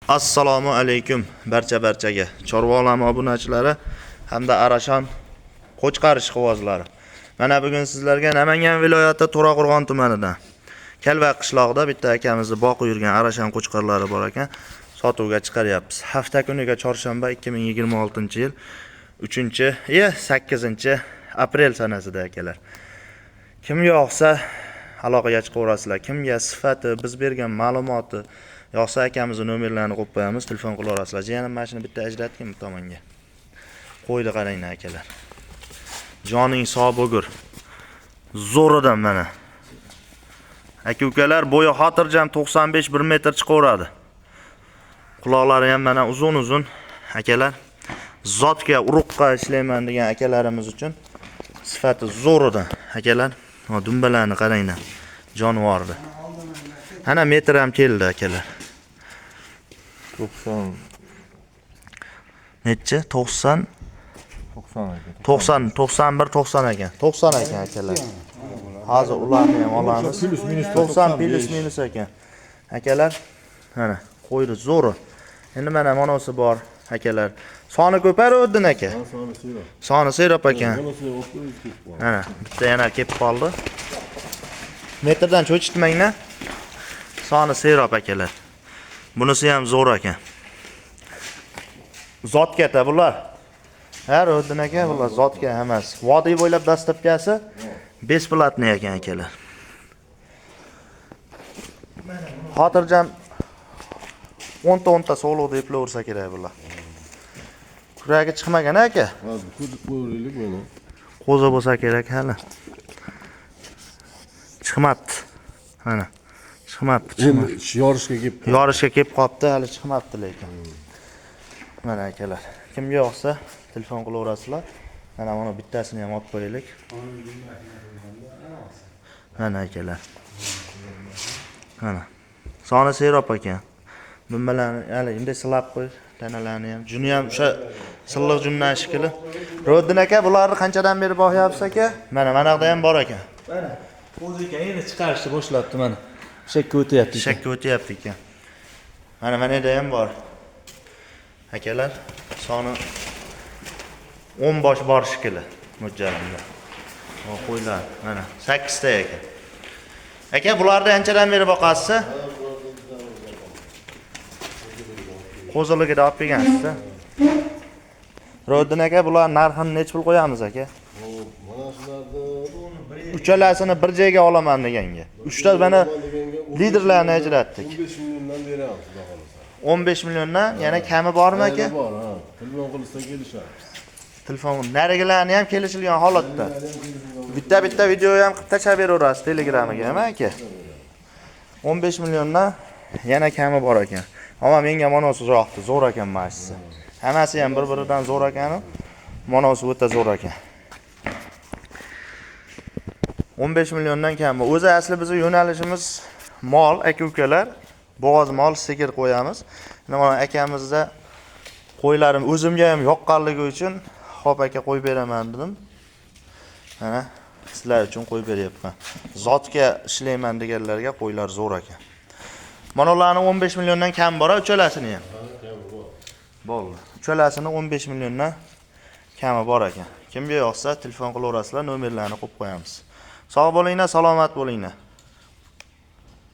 Assalomu alaykum barchaga. Chorva olami obunachilari hamda Arashon qo'chqarish quvozlari. Mana bugun sizlarga Namangan viloyati To'raqo'rg'on tumanidan Kalva qishlog'ida bitta akamizni boqib yurgan Arashon qo'chqarlari bor ekan, sotuvga chiqaryapmiz. Hafta kuniga chorshanba 2026-yil 8-aprel sanasida akalar. Kim yoqsa aloqaga chiqaverasizlar. Kimga sifati, biz bergan ma'lumoti yoqsa akamizni nomerlarini qo'yib qo'yamiz, telefon qila olasizlar. Jiyanim mashina bitta ajratgan bu tomonga. Qo'ydi qaranglar akalar. Joning sog' bo'lgur. Zo'ridan mana. Aka-ukalar bo'yi xotirjam 95-1 metr chiqaveradi. Quloqlari ham mana uzun-uzun akalar. Zotga, urug'qa ishlayman degan akalarimiz uchun sifati zo'ridan akalar. Dumbalarni qaranglar. Jonivordi. Ana metr ham keldi akalar. 90 necha? 90 ekan. 90 ekan. 90 ekan akalar. Hozir ularni ham olamiz. 90 minus ekan. Akalar, mana qo'ydi zo'ri. Endi mana monosi bor akalar. Soni ko'paydi aka. Soni serob ekan. Mana bitta yana kelib qoldi. Metrdan cho'chitmanglar. Soni serob akalar. Bunisi ham zo'r ekan. Zotga bular. Har o'din aka bular zotga emas. Vodiy bo'ylab dastlabkasi besplatniy ekan akalar. Xotirjam 10 ta sog'liq deb o'rsa kerak bular. Kuragi chiqmagan aka. Qo'ylik mana. Qo'zi bo'lsa kerak hali. Chiqmabdi. Mana. Chiqmabdi. Yorishga kelib qopti, hali chiqmabdi lekin. Mana akalar. Kimga yoqsa telefon qilaverasizlar. Mana buni bittasini ham olib qo'yaylik. Mana akalar. Mana. Soni serob ekan. Dumbalarni hali endi silab qo'y, tanalarni ham. Juni ham o'sha silliq jundan shikili. Ro'ddin aka, bularni qanchadan beri boqyapsiz aka? Mana yoqda ham bor ekan. Mana. O'zi ekan, endi chiqarishni boshlabdi mana. Shakka o'tyapti. Shakka o'tyapti ekan. Mana yerda ham bor. Akalar, soni 10 bosh bor shikili mo'ljalda. Qo'ylar, mana 8 ta ekan. Aka, bularni anchadan beri boqasiz? Qo'ziligida olib kelgansiz. Ro'ddin aka, bular narxini necha pul qo'yamiz aka? Mana shularni uchalasini bir joyga olaman deganga. 3 ta mana liderlarni ajratdik. 15 milliondan beramiz, xudo xolasa. 15 milliondan, yana kami bormi aka? Bor, ha. Telefon qilsa kelishamiz. Telefon narigilarni ham kelishilgan holatda. Bitta video ham qilib tashab beraverasiz Telegramga, ham aka. 15 milliondan yana kami bor ekan. Ammo menga monosi yoqdi, zo'r ekan mashisi. Hammasi ham bir-biridan zo'r ekan. Monosi o'ta zo'r ekan. 15 milliondan kam. O'zi asli bizning yo'nalishimiz mol, aka-ukalar. Bo'g'oz mol, sigir qo'yamiz. Mana akamizda qo'ylarim o'zimga ham yoqqanligi uchun xo'p aka qo'yib beraman dedim. Mana sizlar uchun qo'yib beryapman. Zotga ishlayman deganlarga qo'ylar zo'r ekan. Mana ularning 15 milliondan kam bor, uchalasini ham. Bo'ldi. Uchalasini 15 milliondan kami bor ekan. Kimga yoqsa telefon qilaverasizlar, nomerlarini qo'yib qo'yamiz. Sog' bo'linglar, salomat bo'linglar.